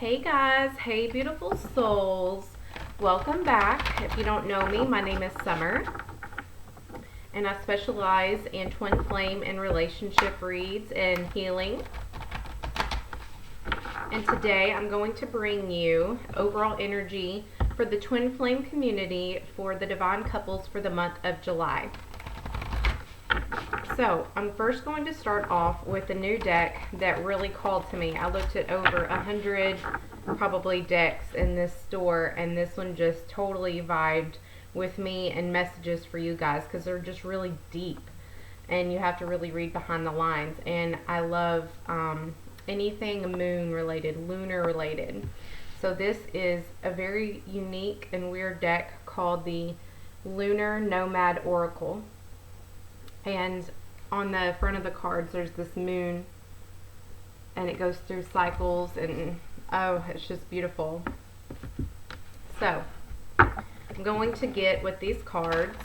Hey guys, hey beautiful souls. Welcome back. If you don't know me, my name is Summer and I specialize in twin flame and relationship reads and healing. And today I'm going to bring you overall energy for the twin flame community for the divine couples for the month of July. So I'm first going to start off with a new deck that really called to me. I looked at over 100 probably decks in this store, and this one just totally vibed with me and messages for you guys because they're just really deep and you have to really read behind the lines. And I love anything moon related, lunar related. So this is a very unique and weird deck called the Lunar Nomad Oracle. And on the front of the cards there's this moon and it goes through cycles, and oh, it's just beautiful. So I'm going to get with these cards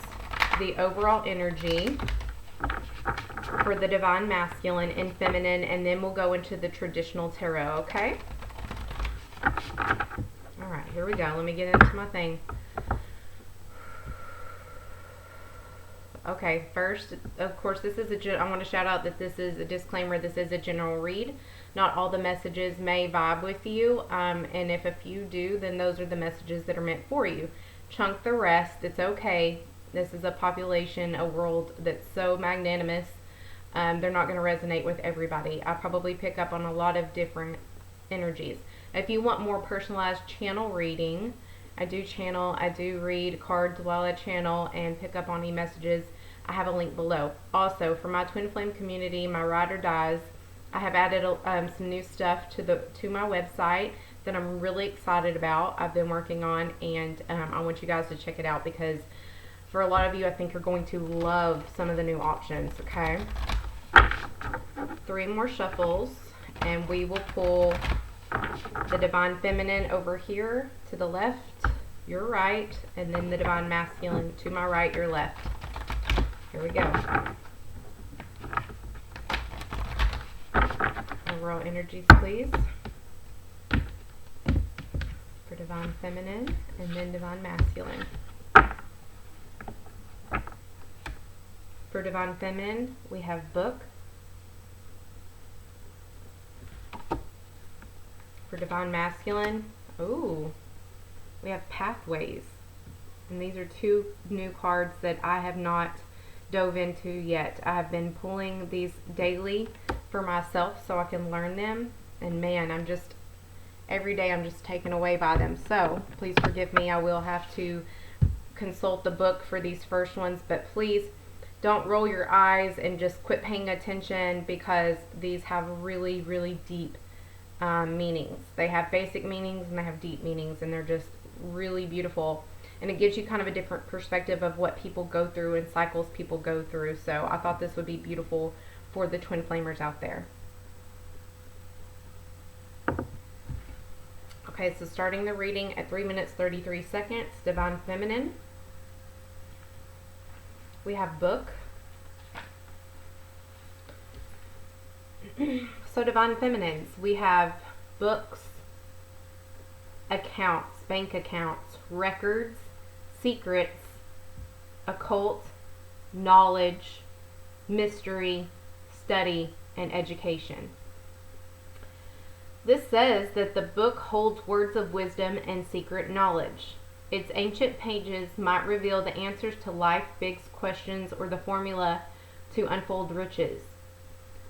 the overall energy for the divine masculine and feminine, and then we'll go into the traditional tarot. Okay, all right, here we go. Let me get into my thing. Okay, first, of course, I want to shout out that this is a disclaimer. This is a general read. Not all the messages may vibe with you, and if a few do, then those are the messages that are meant for you. Chunk the rest. It's okay. This is a population, a world that's so magnanimous. They're not going to resonate with everybody. I probably pick up on a lot of different energies. If you want more personalized channel reading, I do read cards while I channel and pick up on any messages. I have a link below. Also, for my twin flame community, my ride or dies, I have added some new stuff to my website that I'm really excited about. I've been working on, and I want you guys to check it out because for a lot of you, I think you're going to love some of the new options. Okay, 3 more shuffles, and we will pull the divine feminine over here to the left, your right, and then the divine masculine to my right, your left. Here we go. Overall energies, please, for divine feminine and then divine masculine. For divine feminine, we have book. For divine masculine, ooh, we have pathways. And these are 2 new cards that I have not dove into yet. I have been pulling these daily for myself so I can learn them. And man, every day I'm just taken away by them. So please forgive me. I will have to consult the book for these first ones. But please don't roll your eyes and just quit paying attention, because these have really, really deep meanings. They have basic meanings and they have deep meanings, and they're just really beautiful, and it gives you kind of a different perspective of what people go through and cycles people go through. So I thought this would be beautiful for the twin flamers out there. Okay, so starting the reading at 3 minutes 33 seconds, divine feminine, we have book. So divine feminines, we have books, accounts, bank accounts, records, secrets, occult, knowledge, mystery, study, and education. This says that the book holds words of wisdom and secret knowledge. Its ancient pages might reveal the answers to life's big questions or the formula to unfold riches.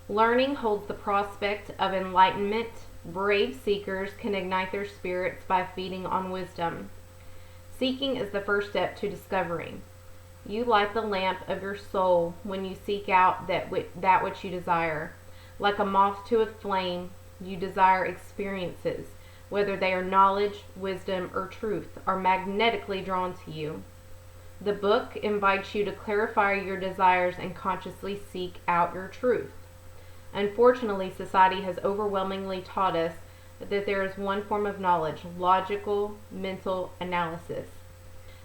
Learning holds the prospect of enlightenment. Brave seekers can ignite their spirits by feeding on wisdom. Seeking is the first step to discovering. You light the lamp of your soul when you seek out that which you desire. Like a moth to a flame, you desire experiences, whether they are knowledge, wisdom, or truth, are magnetically drawn to you. The book invites you to clarify your desires and consciously seek out your truth. Unfortunately, society has overwhelmingly taught us that there is one form of knowledge: logical, mental analysis.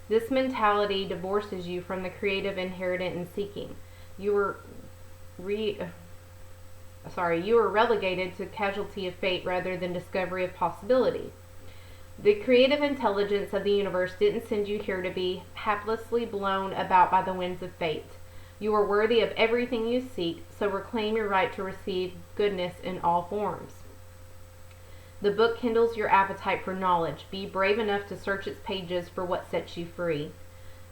This mentality divorces you from the creative inherent in seeking. You are You are relegated to casualty of fate rather than discovery of possibility. The creative intelligence of the universe didn't send you here to be haplessly blown about by the winds of fate. You are worthy of everything you seek, so reclaim your right to receive goodness in all forms. The book kindles your appetite for knowledge. Be brave enough to search its pages for what sets you free.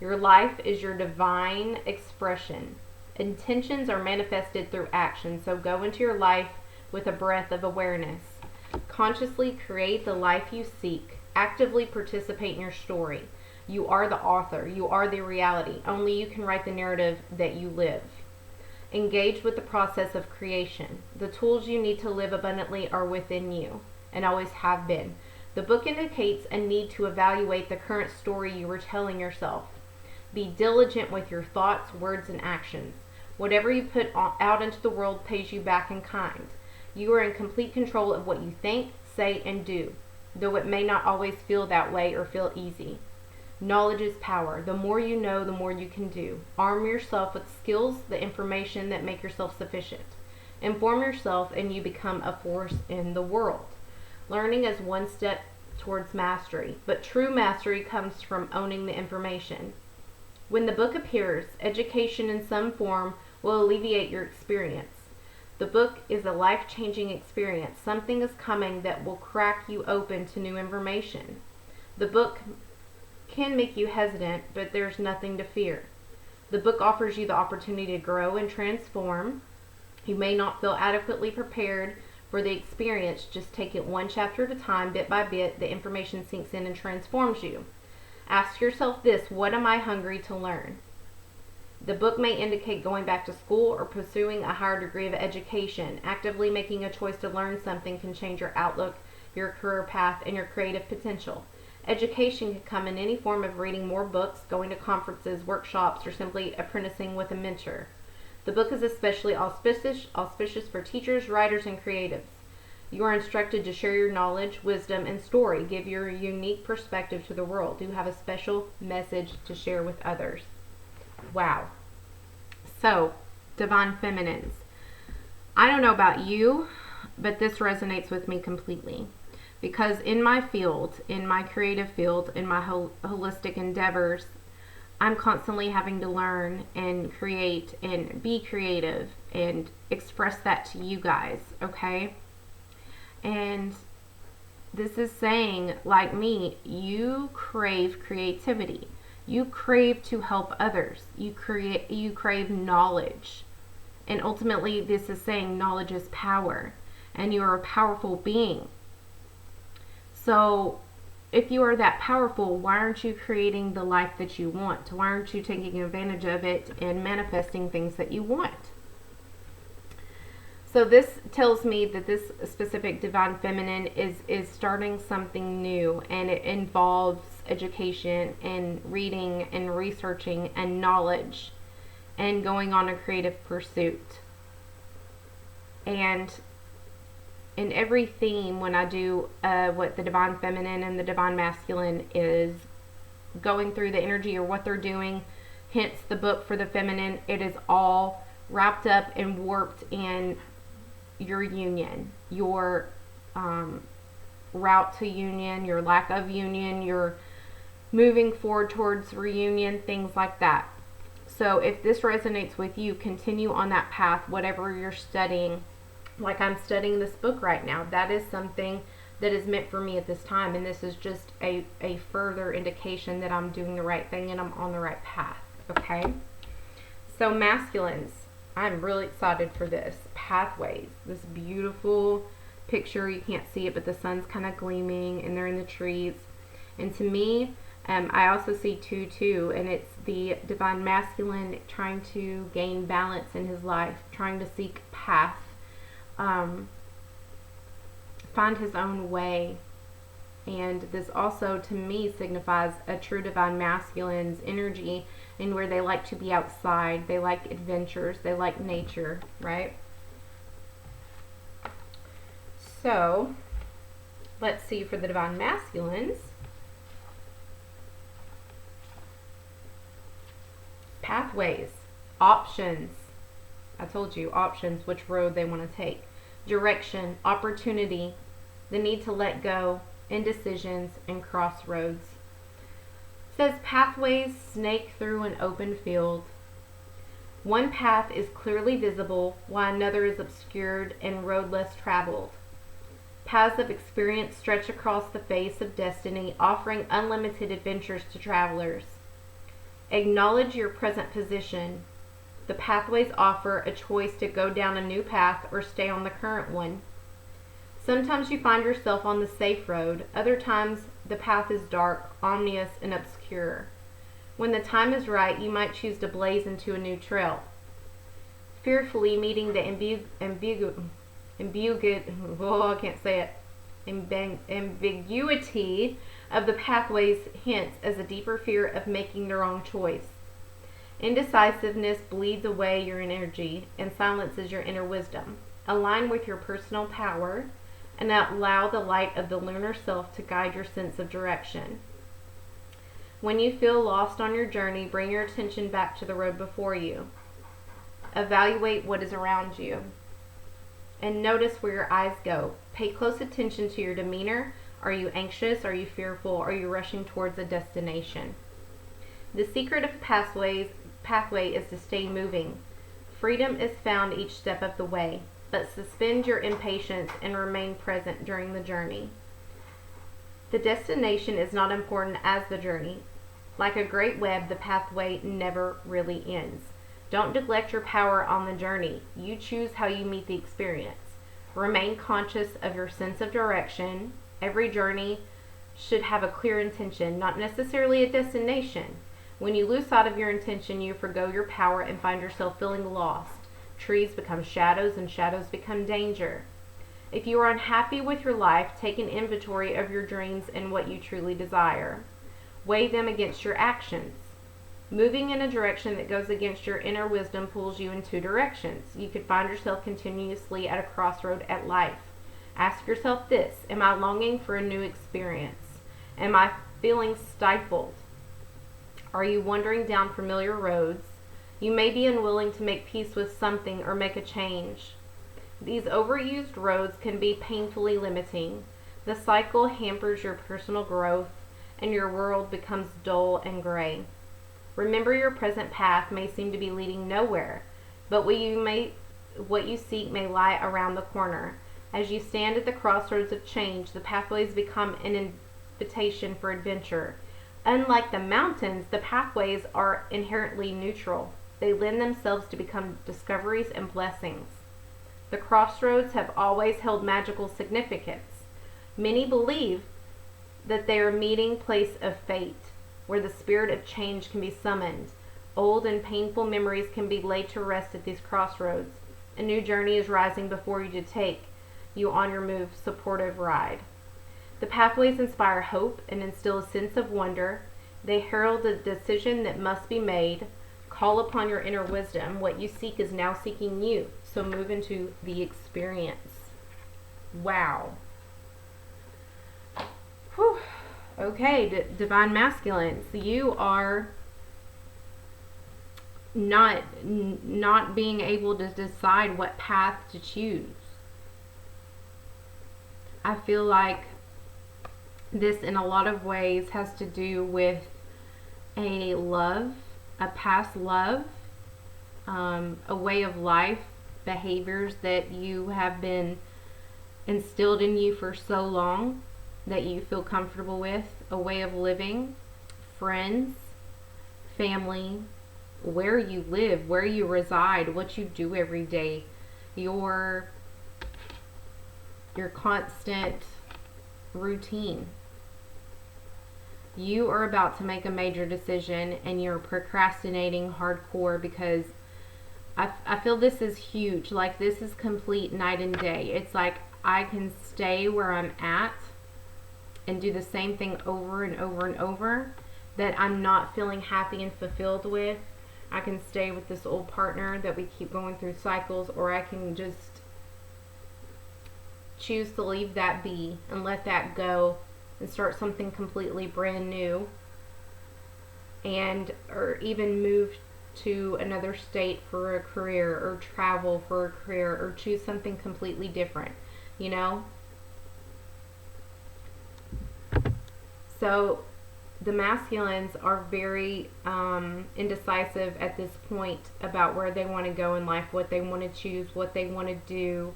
Your life is your divine expression. Intentions are manifested through action, so go into your life with a breath of awareness. Consciously create the life you seek. Actively participate in your story. You are the author. You are the reality. Only you can write the narrative that you live. Engage with the process of creation. The tools you need to live abundantly are within you, and always have been. The book indicates a need to evaluate the current story you are telling yourself. Be diligent with your thoughts, words, and actions. Whatever you put out into the world pays you back in kind. You are in complete control of what you think, say, and do, though it may not always feel that way or feel easy. Knowledge is power. The more you know, the more you can do. Arm yourself with skills, the information that make yourself sufficient. Inform yourself and you become a force in the world. Learning is one step towards mastery, but true mastery comes from owning the information. When the book appears, education in some form will alleviate your experience. The book is a life-changing experience. Something is coming that will crack you open to new information. The book can make you hesitant, but there's nothing to fear. The book offers you the opportunity to grow and transform. You may not feel adequately prepared for the experience. Just take it one chapter at a time, bit by bit. The information sinks in and transforms you. Ask yourself this: what am I hungry to learn? The book may indicate going back to school or pursuing a higher degree of education. Actively making a choice to learn something can change your outlook, your career path, and your creative potential. Education can come in any form of reading more books, going to conferences, workshops, or simply apprenticing with a mentor. The book is especially auspicious for teachers, writers, and creatives. You are instructed to share your knowledge, wisdom, and story. Give your unique perspective to the world. You have a special message to share with others. Wow. So, Divine Feminines. I don't know about you, but this resonates with me completely. Because in my field, in my creative field, in my holistic endeavors, I'm constantly having to learn and create and be creative and express that to you guys, okay? And this is saying, like me, you crave creativity. You crave to help others. You crave knowledge. And ultimately, this is saying knowledge is power. And you are a powerful being. So, if you are that powerful, why aren't you creating the life that you want? Why aren't you taking advantage of it and manifesting things that you want? So this tells me that this specific Divine Feminine is starting something new, and it involves education and reading and researching and knowledge and going on a creative pursuit. And in every theme, when I do what the Divine Feminine and the Divine Masculine is going through the energy or what they're doing, hence the book for the feminine, it is all wrapped up and warped in your union, your route to union, your lack of union, your moving forward towards reunion, things like that. So if this resonates with you, continue on that path, whatever you're studying. Like I'm studying this book right now. That is something that is meant for me at this time, and this is just a further indication that I'm doing the right thing and I'm on the right path, okay? So masculines, I'm really excited for this. Pathways, this beautiful picture. You can't see it, but the sun's kind of gleaming and they're in the trees. And to me, I also see 2-2, and it's the Divine Masculine trying to gain balance in his life, trying to seek path, find his own way. And this also to me signifies a true Divine Masculine's energy, in where they like to be outside, they like adventures, they like nature, right? So let's see for the Divine Masculines. Pathways, options, I told you, options, which road they want to take. Direction, opportunity, the need to let go, indecisions, and crossroads. It says pathways snake through an open field. One path is clearly visible, while another is obscured and road less traveled. Paths of experience stretch across the face of destiny, offering unlimited adventures to travelers. Acknowledge your present position. The pathways offer a choice to go down a new path or stay on the current one. Sometimes you find yourself on the safe road, other times the path is dark, ominous, and obscure. When the time is right, you might choose to blaze into a new trail. Fearfully meeting the ambiguity of the pathways hints as a deeper fear of making the wrong choice. Indecisiveness bleeds away your energy and silences your inner wisdom. Align with your personal power and allow the light of the lunar self to guide your sense of direction. When you feel lost on your journey, bring your attention back to the road before you. Evaluate what is around you and notice where your eyes go. Pay close attention to your demeanor. Are you anxious? Are you fearful? Are you rushing towards a destination? The secret of pathway is to stay moving. Freedom is found each step of the way, but suspend your impatience and remain present during the journey. The destination is not important as the journey. Like a great web, the pathway never really ends. Don't neglect your power on the journey. You choose how you meet the experience. Remain conscious of your sense of direction. Every journey should have a clear intention, not necessarily a destination. When you lose sight of your intention, you forgo your power and find yourself feeling lost. Trees become shadows and shadows become danger. If you are unhappy with your life, take an inventory of your dreams and what you truly desire. Weigh them against your actions. Moving in a direction that goes against your inner wisdom pulls you in two directions. You could find yourself continuously at a crossroad at life. Ask yourself this: am I longing for a new experience? Am I feeling stifled? Are you wandering down familiar roads? You may be unwilling to make peace with something or make a change. These overused roads can be painfully limiting. The cycle hampers your personal growth, and your world becomes dull and gray. Remember, your present path may seem to be leading nowhere, but what you seek may lie around the corner. As you stand at the crossroads of change, the pathways become an invitation for adventure. Unlike the mountains, the pathways are inherently neutral. They lend themselves to become discoveries and blessings. The crossroads have always held magical significance. Many believe that they are a meeting place of fate, where the spirit of change can be summoned. Old and painful memories can be laid to rest at these crossroads. A new journey is rising before you to take you on your move, supportive ride. The pathways inspire hope and instill a sense of wonder. They herald a decision that must be made. Call upon your inner wisdom. What you seek is now seeking you. So move into the experience. Wow. Whew. Okay, divine masculines, you are not being able to decide what path to choose. I feel like this in a lot of ways has to do with a past love, a way of life, behaviors that you have been instilled in you for so long that you feel comfortable with, a way of living, friends, family, where you live, where you reside, what you do every day, your constant routine. You are about to make a major decision and you're procrastinating hardcore because I feel this is huge. Like, this is complete night and day. It's like I can stay where I'm at and do the same thing over and over and over that I'm not feeling happy and fulfilled with. I can stay with this old partner that we keep going through cycles, or I can just choose to leave that be and let that go and start something completely brand new, and or even move to another state for a career, or travel for a career, or choose something completely different, you know? So the masculines are very indecisive at this point about where they want to go in life, what they want to choose, what they want to do.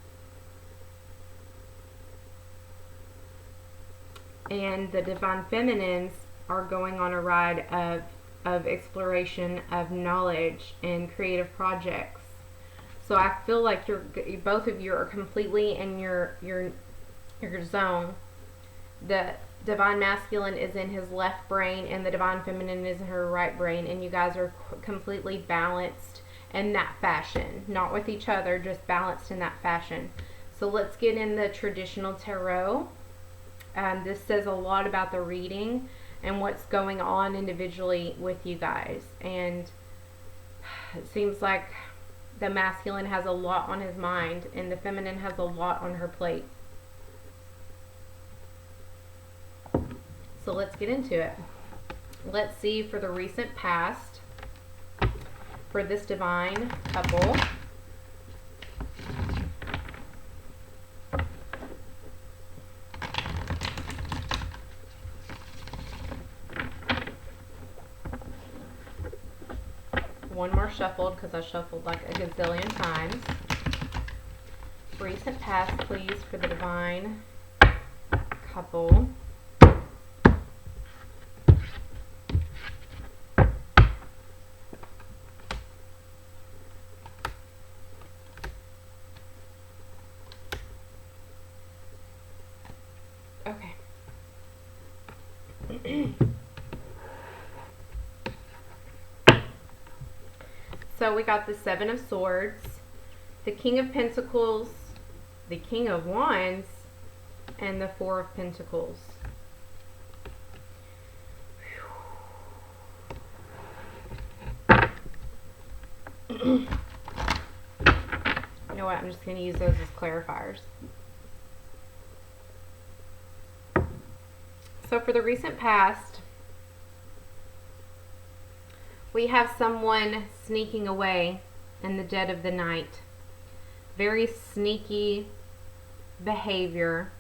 And the divine feminines are going on a ride of exploration, of knowledge, and creative projects. So I feel like both of you are completely in your zone. The divine masculine is in his left brain, and the divine feminine is in her right brain, and you guys are completely balanced in that fashion. Not with each other, just balanced in that fashion. So let's get in the traditional tarot. This says a lot about the reading and what's going on individually with you guys. And it seems like the masculine has a lot on his mind, and the feminine has a lot on her plate. So let's get into it. Let's see for the recent past for this divine couple. One more shuffled because I shuffled like a gazillion times. Recent past, please, for the divine couple. Okay. So we got the Seven of Swords, the King of Pentacles, the King of Wands, and the Four of Pentacles. You know what? I'm just going to use those as clarifiers. So for the recent past, we have someone sneaking away in the dead of the night. Very sneaky behavior.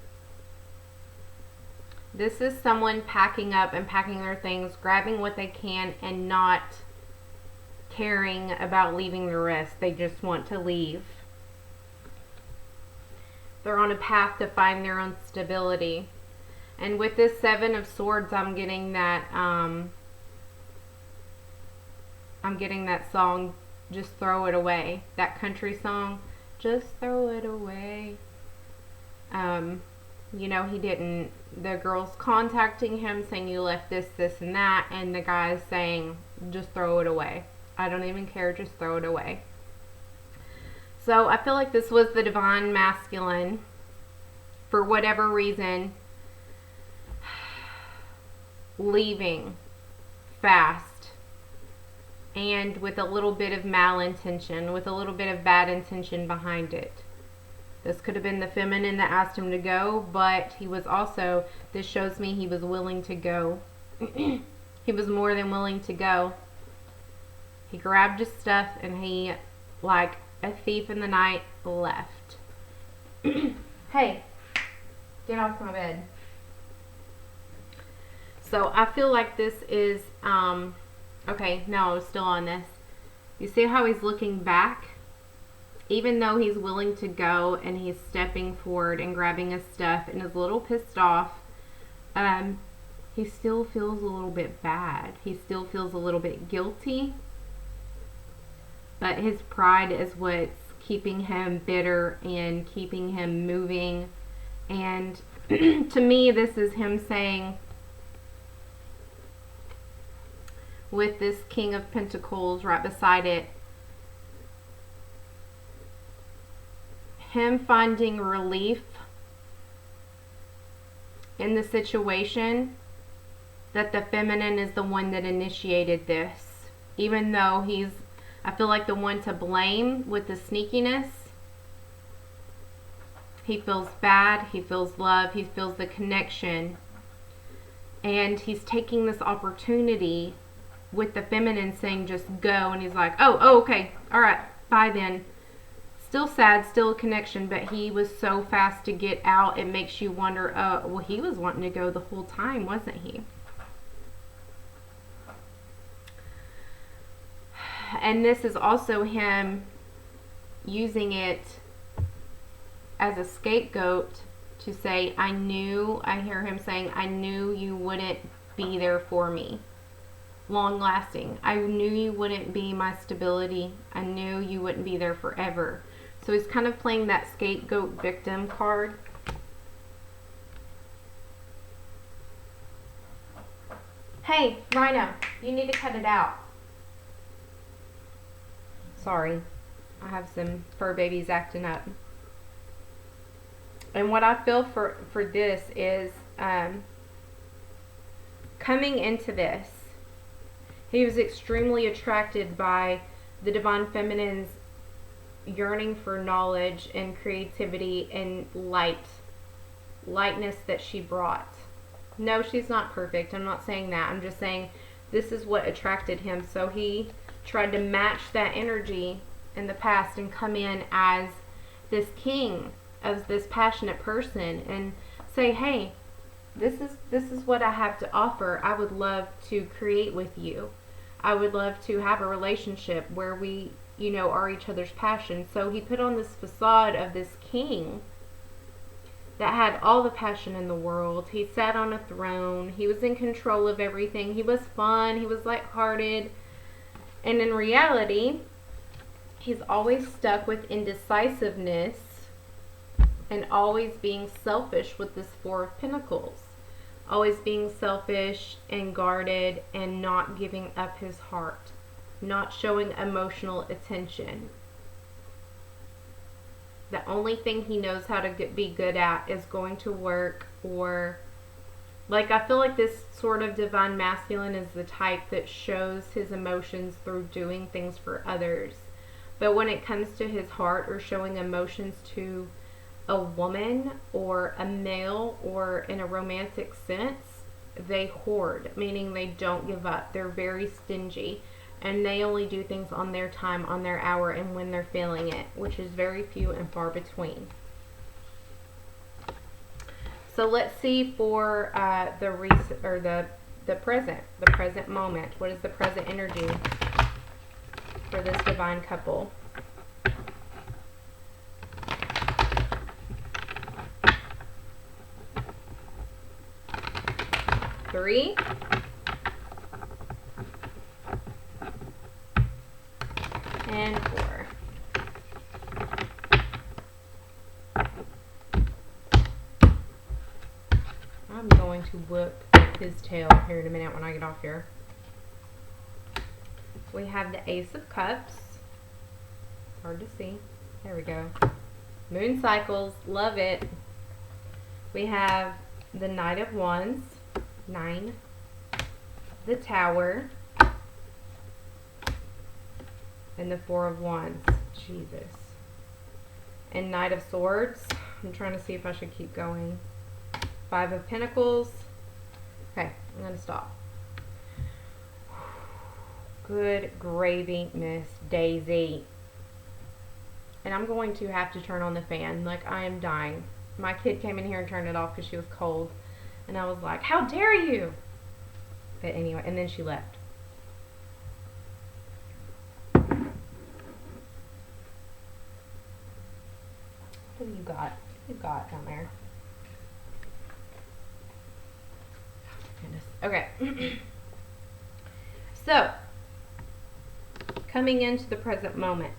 This is someone packing up and packing their things, grabbing what they can, and not caring about leaving the rest. They just want to leave. They're on a path to find their own stability. And with this Seven of Swords, I'm getting that song, Just Throw It Away. That country song, Just Throw It Away. You know, the girl's contacting him saying you left this, this, and that, and the guy's saying, just throw it away. I don't even care, just throw it away. So I feel like this was the divine masculine, for whatever reason, leaving fast, and with a little bit of malintention, with a little bit of bad intention behind it. This could have been the feminine that asked him to go, but he was also, this shows me he was willing to go. He was more than willing to go. He grabbed his stuff and he, like a thief in the night, left. Hey, get off my bed. So I feel like this is, okay, no, I was still on this. You see how he's looking back? Even though he's willing to go and he's stepping forward and grabbing his stuff and is a little pissed off, he still feels a little bit bad. He still feels a little bit guilty. But his pride is what's keeping him bitter and keeping him moving. And to me, this is him saying, with this King of Pentacles right beside it, him finding relief in the situation that the feminine is the one that initiated this. Even though he's, I feel like, the one to blame with the sneakiness. He feels bad, he feels love, he feels the connection. And he's taking this opportunity with the feminine saying just go, and he's like, oh, okay, all right, bye then. Still sad, still a connection, but he was so fast to get out. It makes you wonder, well, he was wanting to go the whole time, wasn't he? And this is also him using it as a scapegoat to say, I hear him saying, I knew you wouldn't be there for me. Long lasting. I knew you wouldn't be my stability. I knew you wouldn't be there forever. So he's kind of playing that scapegoat victim card. Hey, Rhino, you need to cut it out. Sorry, I have some fur babies acting up. And what I feel for this is coming into this, he was extremely attracted by the divine feminine's yearning for knowledge and creativity and lightness that she brought. No, she's not perfect. I'm not saying that. I'm just saying this is what attracted him. So he tried to match that energy in the past and come in as this king, as this passionate person, and say, hey, this is what I have to offer. I would love to create with you. I would love to have a relationship where we, are each other's passion. So he put on this facade of this king that had all the passion in the world. He sat on a throne. He was in control of everything. He was fun. He was lighthearted. And in reality, he's always stuck with indecisiveness and always being selfish with this Four of Pentacles. Always being selfish and guarded and not giving up his heart. Not showing emotional attention. The only thing he knows how to be good at is going to work, or I feel like this sort of divine masculine is the type that shows his emotions through doing things for others. But when it comes to his heart or showing emotions to a woman or a male or in a romantic sense, they hoard, meaning they don't give up. They're very stingy. And they only do things on their time, on their hour, and when they're feeling it, which is very few and far between. So let's see for the present moment. What is the present energy for this divine couple? Three. And 4. I'm going to whoop his tail here in a minute when I get off here. We have the Ace of Cups. It's hard to see. There we go. Moon cycles. Love it. We have the Knight of Wands. 9. The Tower. And the Four of Wands. Jesus. And Knight of Swords. I'm trying to see if I should keep going. 5 of Pentacles. Okay, I'm going to stop. Good gravy, Miss Daisy. And I'm going to have to turn on the fan. Like, I am dying. My kid came in here and turned it off because she was cold. And I was like, how dare you? But anyway, and then she left. What have you got? What have you got down there? Goodness. Okay. So, coming into the present moment.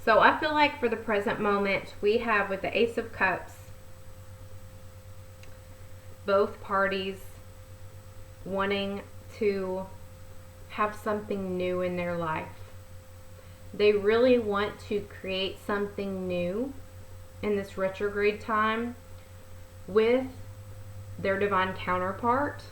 So I feel like for the present moment, we have with the Ace of Cups, both parties wanting to have something new in their life. They really want to create something new in this retrograde time with their divine counterpart.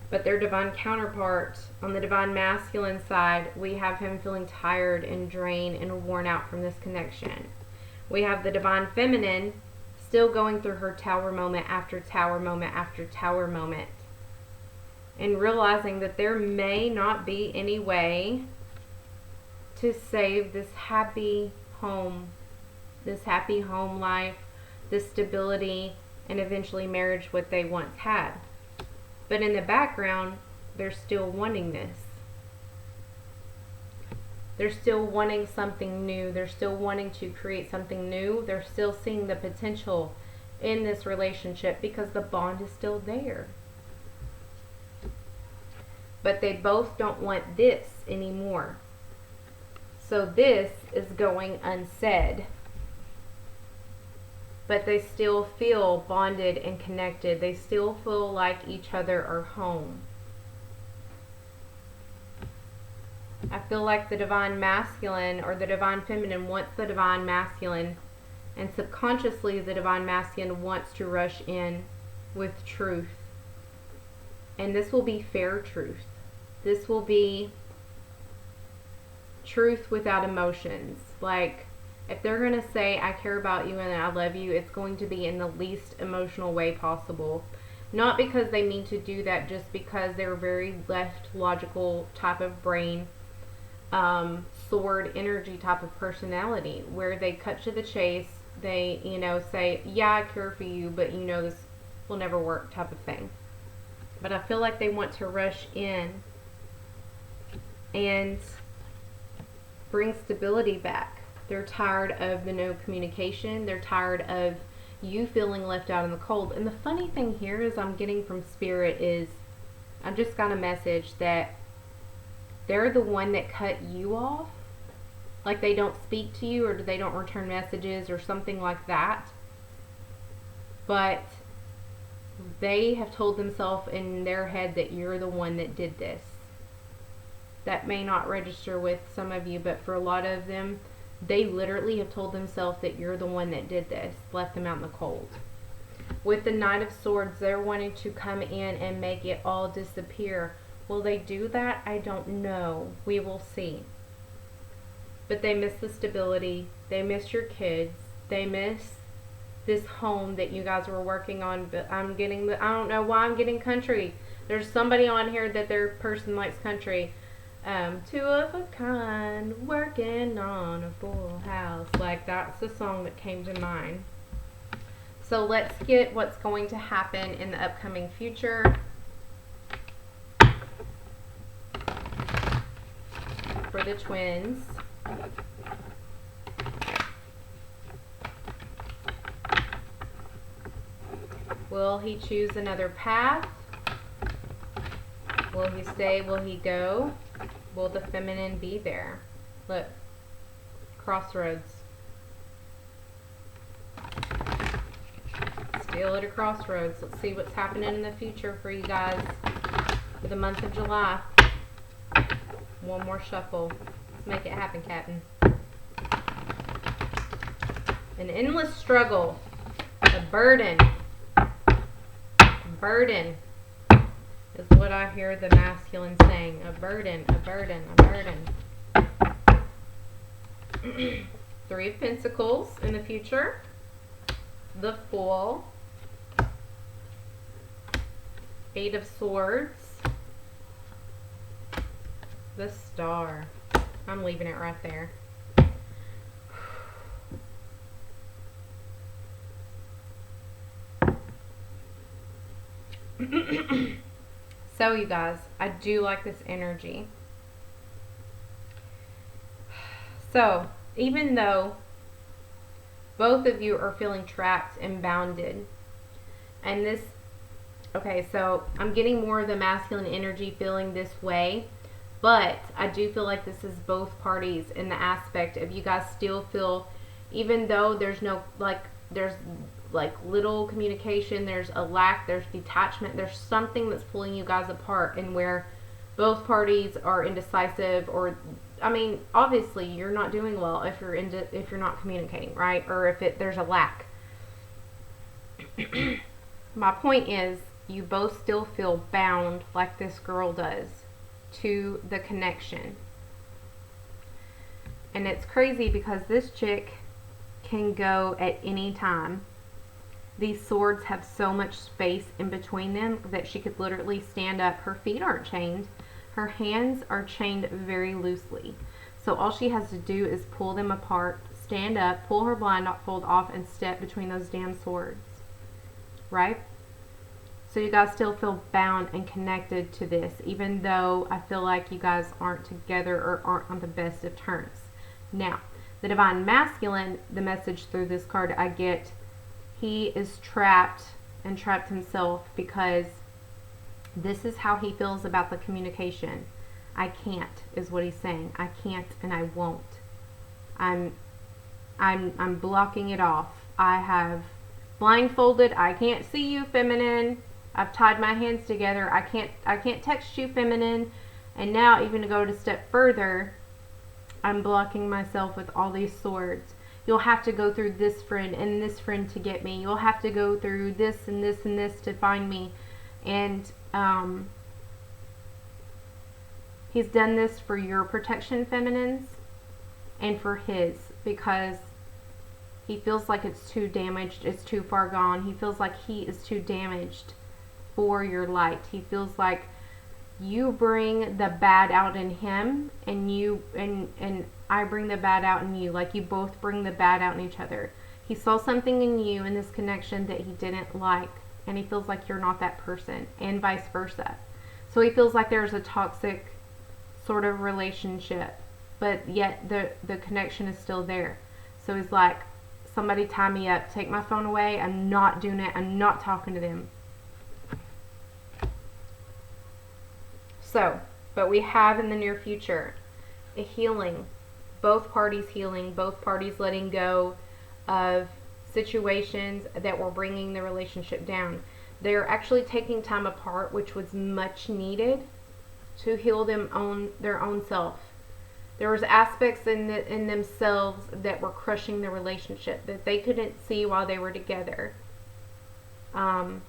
But their divine counterpart, on the divine masculine side, we have him feeling tired and drained and worn out from this connection. We have the divine feminine still going through her tower moment after tower moment after tower moment, and realizing that there may not be any way to save this happy home life, this stability, and eventually marriage what they once had. But in the background, they're still wanting this. They're still wanting something new. They're still wanting to create something new. They're still seeing the potential in this relationship because the bond is still there. But they both don't want this anymore. So this is going unsaid. But they still feel bonded and connected. They still feel like each other are home. I feel like the divine masculine or the divine feminine wants the divine masculine, and subconsciously the divine masculine wants to rush in with truth. And this will be fair truth. This will be truth without emotions. Like, if they're going to say, I care about you and I love you, it's going to be in the least emotional way possible. Not because they mean to do that, just because they're very left logical type of brain, sword energy type of personality, where they cut to the chase. They, say, yeah, I care for you, but this will never work type of thing. But I feel like they want to rush in and bring stability back. They're tired of the no communication. They're tired of you feeling left out in the cold. And the funny thing here is I'm getting from Spirit is I just got a message that they're the one that cut you off. Like they don't speak to you or they don't return messages or something like that. But they have told themselves in their head that you're the one that did this. That may not register with some of you, but for a lot of them, they literally have told themselves that you're the one that did this, left them out in the cold. With the Knight of Swords, they're wanting to come in and make it all disappear. Will they do that? I don't know. We will see. But they miss the stability. They miss your kids. They miss this home that you guys were working on. But I don't know why I'm getting country. There's somebody on here that their person likes country. Two of a kind, working on a full house. Like, that's the song that came to mind. So let's get what's going to happen in the upcoming future. For the twins. Will he choose another path? Will he stay? Will he go? Will the feminine be there? Look. Crossroads. Still at a crossroads. Let's see what's happening in the future for you guys for the month of July. One more shuffle. Let's make it happen, Captain. An endless struggle. A burden. Burden is what I hear the masculine saying. A burden, a burden, a burden. Three of Pentacles in the future. The Fool. Eight of Swords. The Star. I'm leaving it right there. So you guys, I do like this energy. So even though both of you are feeling trapped and bounded, and this, okay, so I'm getting more of the masculine energy feeling this way, but I do feel like this is both parties in the aspect of you guys still feel, even though there's no, there's little communication, there's a lack, there's detachment, there's something that's pulling you guys apart, and where both parties are indecisive, or I mean, obviously you're not doing well if you're not communicating, right? Or if there's a lack. My point is, you both still feel bound like this girl does to the connection. And it's crazy because this chick can go at any time. These swords have so much space in between them that she could literally stand up. Her feet aren't chained. Her hands are chained very loosely. So all she has to do is pull them apart, stand up, pull her blindfold off, and step between those damn swords. Right? So you guys still feel bound and connected to this, even though I feel like you guys aren't together or aren't on the best of terms. Now, the Divine Masculine, the message through this card I get, he is trapped and trapped himself because this is how he feels about the communication. I can't, is what he's saying. I can't and I won't. I'm blocking it off. I have blindfolded. I can't see you, feminine. I've tied my hands together. I can't text you, feminine. And now, even to go a step further, I'm blocking myself with all these swords. You'll have to go through this friend and this friend to get me. You'll have to go through this and this and this to find me. And he's done this for your protection, feminines, and for his, because he feels like it's too damaged, it's too far gone. He feels like he is too damaged for your light. He feels like you bring the bad out in him, and you and I bring the bad out in you. Like, you both bring the bad out in each other. He saw something in you in this connection that he didn't like, and he feels like you're not that person, and vice versa. So he feels like there's a toxic sort of relationship, but yet the connection is still there. So he's like, somebody tie me up, take my phone away, I'm not doing it, I'm not talking to them. So, but we have in the near future a healing, both parties healing, both parties letting go of situations that were bringing the relationship down. They're actually taking time apart, which was much needed to heal their own self. There was aspects in themselves that were crushing the relationship that they couldn't see while they were together, that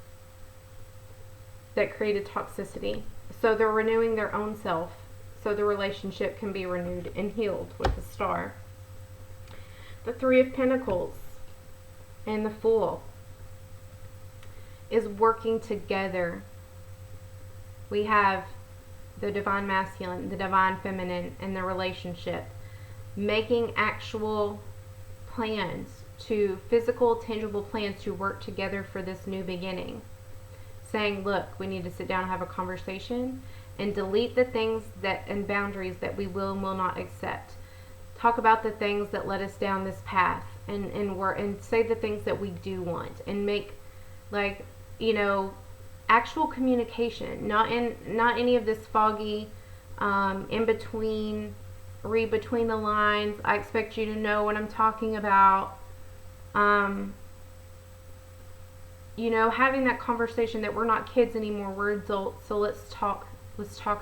created toxicity. So they're renewing their own self so the relationship can be renewed and healed with the Star. The Three of Pentacles and the Fool is working together. We have the Divine Masculine, the Divine Feminine, and the relationship making actual plans, to physical, tangible plans to work together for this new beginning. Saying, look, we need to sit down and have a conversation and delete the things that and boundaries that we will and will not accept. Talk about the things that led us down this path, and say the things that we do want, and make, like, you know, actual communication, not any of this foggy in between, read between the lines, I expect you to know what I'm talking about. You know, having that conversation that we're not kids anymore, we're adults, so let's talk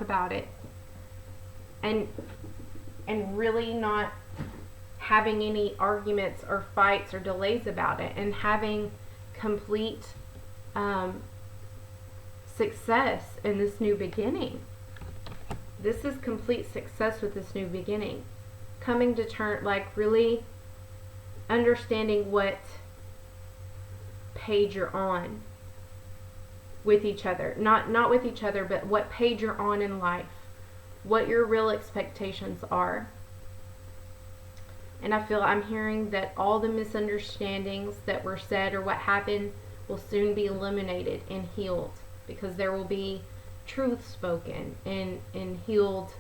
about it. And really not having any arguments or fights or delays about it, and having complete success in this new beginning. This is complete success with this new beginning. Coming to terms, like, really understanding what page you're on with each other. Not with each other, but what page you're on in life. What your real expectations are. And I feel I'm hearing that all the misunderstandings that were said or what happened will soon be eliminated and healed, because there will be truth spoken and healed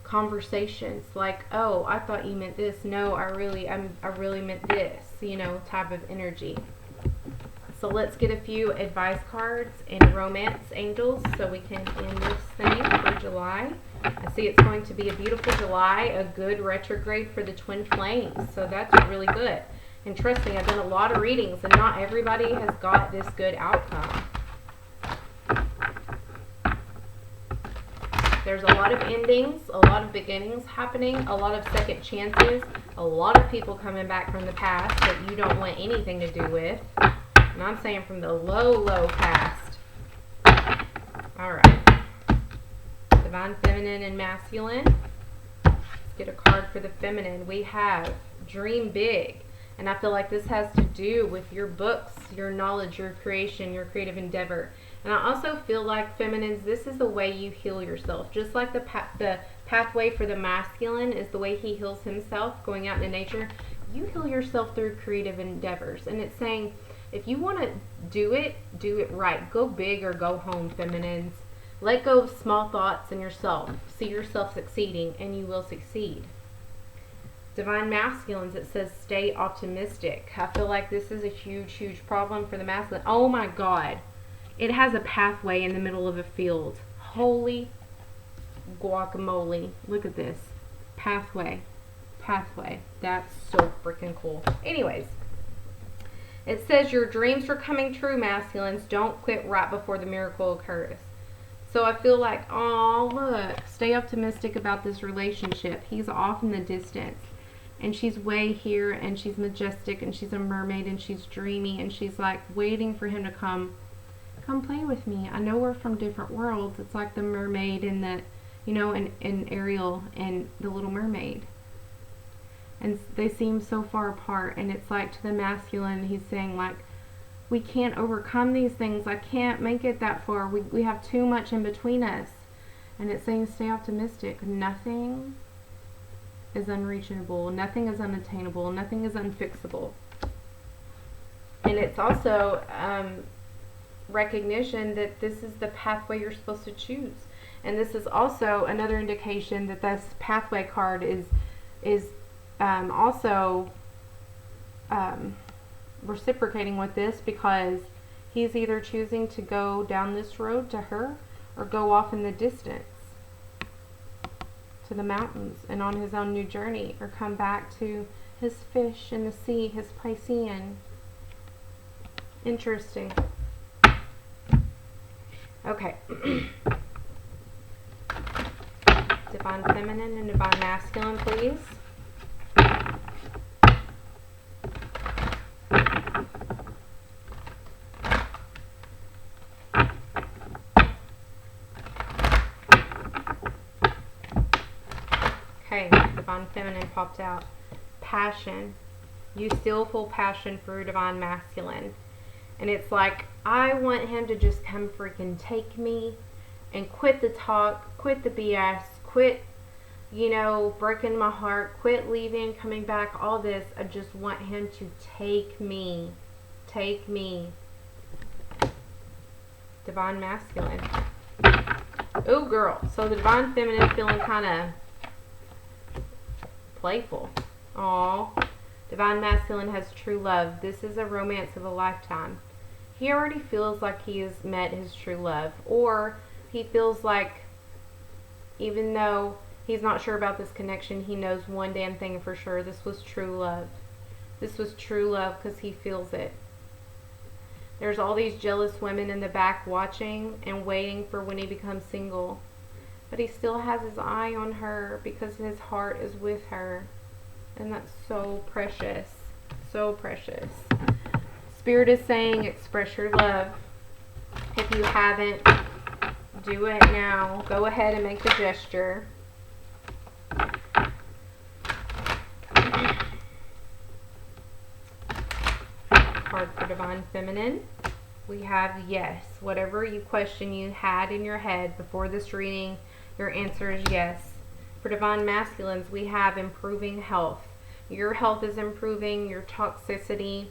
conversations, like, oh, I thought you meant this, no, I really meant this, you know, type of energy. So let's get a few advice cards and romance angels so we can end this thing for July. I see it's going to be a beautiful July, a good retrograde for the twin flames, so that's really good. And trust me, I've done a lot of readings, and not everybody has got this good outcome. There's a lot of endings, a lot of beginnings happening, a lot of second chances, a lot of people coming back from the past that you don't want anything to do with. And I'm saying from the low, low past. Divine Feminine and Masculine. Let's get a card for the feminine. We have Dream Big. And I feel like this has to do with your books, your knowledge, your creation, your creative endeavor. And I also feel like feminines, this is the way you heal yourself. Just like the pathway for the masculine is the way he heals himself, going out into nature. You heal yourself through creative endeavors. And it's saying, if you want to do it right. Go big or go home, feminines. Let go of small thoughts in yourself. See yourself succeeding, and you will succeed. Divine Masculines, it says stay optimistic. I feel like this is a huge, huge problem for the masculine. Oh my God. It has a pathway in the middle of a field. Holy guacamole. Look at this. Pathway. That's so freaking cool. Anyways. It says your dreams are coming true, masculines. Don't quit right before the miracle occurs. So I feel like, oh, look. Stay optimistic about this relationship. He's off in the distance. And she's way here, and she's majestic, and she's a mermaid, and she's dreamy, and she's like waiting for him to come play with me. I know we're from different worlds. It's like the mermaid and the, you know, and Ariel and the Little Mermaid. And they seem so far apart. And it's like to the masculine, he's saying like, we can't overcome these things. I can't make it that far. We have too much in between us. And it's saying stay optimistic. Nothing is unreachable. Nothing is unattainable. Nothing is unfixable. And it's also recognition that this is the pathway you're supposed to choose. And this is also another indication that this pathway card is also reciprocating with this, because he's either choosing to go down this road to her or go off in the distance to the mountains and on his own new journey, or come back to his fish in the sea, his Piscean. Interesting. Okay. Divine Feminine and Divine Masculine, please. Okay, Divine Feminine popped out. Passion. You still feel passion for Divine Masculine. And it's like, I want him to just come freaking take me and quit the talk, quit the BS, quit, you know, breaking my heart, quit leaving, coming back, all this. I just want him to take me. Take me. Divine Masculine. Oh, girl. So the Divine Feminine feeling kind of playful. Aww. Divine Masculine has true love. This is a romance of a lifetime. He already feels like he has met his true love. Or he feels like, even though he's not sure about this connection, he knows one damn thing for sure. This was true love. This was true love because he feels it. There's all these jealous women in the back watching and waiting for when he becomes single. But he still has his eye on her because his heart is with her. And that's so precious. So precious. Spirit is saying express your love. If you haven't, do it now. Go ahead and make the gesture. Card for Divine Feminine. We have yes. Whatever you question you had in your head before this reading, your answer is yes. For Divine Masculines, we have improving health. Your health is improving. Your toxicity,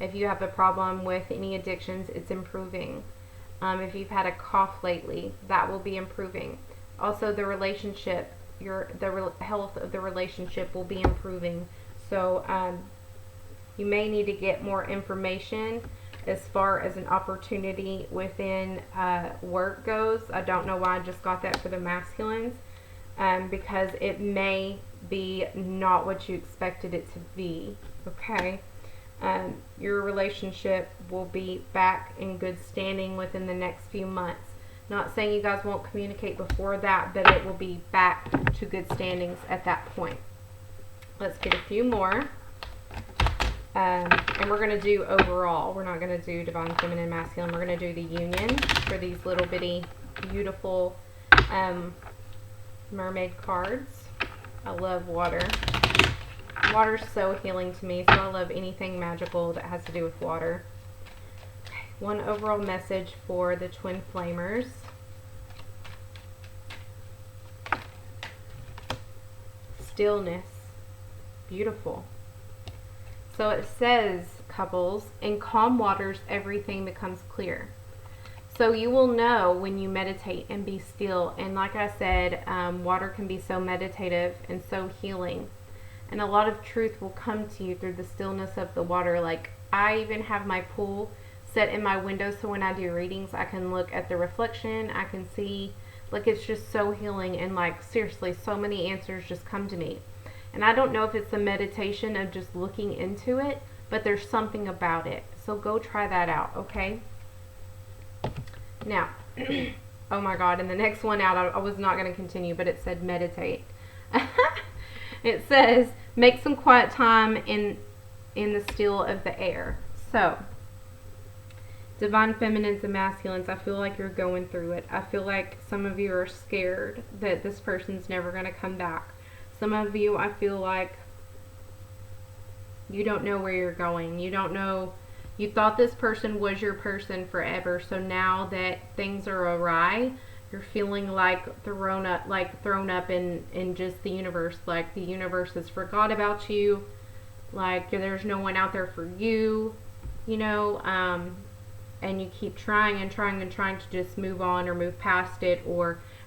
if you have a problem with any addictions, it's improving. If you've had a cough lately, that will be improving. Also, the relationship, the health of the relationship will be improving. So you may need to get more information as far as an opportunity within work goes. I don't know why I just got that for the masculines, because it may be not what you expected it to be. Okay. Your relationship will be back in good standing within the next few months. Not saying you guys won't communicate before that, but it will be back to good standings at that point. Let's get a few more. And we're going to do overall. We're not going to do Divine Feminine and Masculine. We're going to do the union for these little bitty, beautiful mermaid cards. I love water. Water's so healing to me, so I love anything magical that has to do with water. Okay, one overall message for the twin flamers. Stillness. Beautiful. So it says, couples, in calm waters everything becomes clear. So you will know when you meditate and be still. And like I said, water can be so meditative and so healing. And a lot of truth will come to you through the stillness of the water. Like, I even have my pool set in my window, so when I do readings, I can look at the reflection. I can see, like, it's just so healing. And like, seriously, so many answers just come to me. And I don't know if it's a meditation of just looking into it, but there's something about it. So go try that out, okay? Now, oh my God, and the next one out, I was not going to continue, but it said meditate. It says, make some quiet time in the still of the air. So, divine feminines and masculines, I feel like you're going through it. I feel like some of you are scared that this person's never going to come back. Some of you, I feel like you don't know where you're going. You don't know, you thought this person was your person forever. So now that things are awry, you're feeling like thrown up in just the universe. Like the universe has forgot about you. Like there's no one out there for you, you know, and you keep trying and trying and trying to just move on or move past it,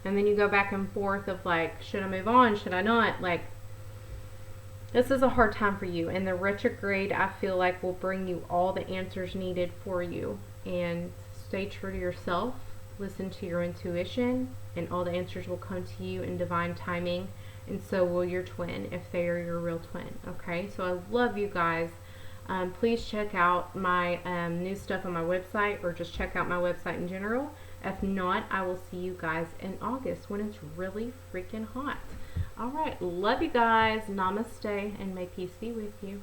and then you go back and forth of like, should I move on? Should I not? Like, this is a hard time for you. And the retrograde, I feel like, will bring you all the answers needed for you. And stay true to yourself. Listen to your intuition. And all the answers will come to you in divine timing. And so will your twin, if they are your real twin. Okay? So I love you guys. Please check out my new stuff on my website, or just check out my website in general. If not, I will see you guys in August when it's really freaking hot. All right. Love you guys. Namaste, and may peace be with you.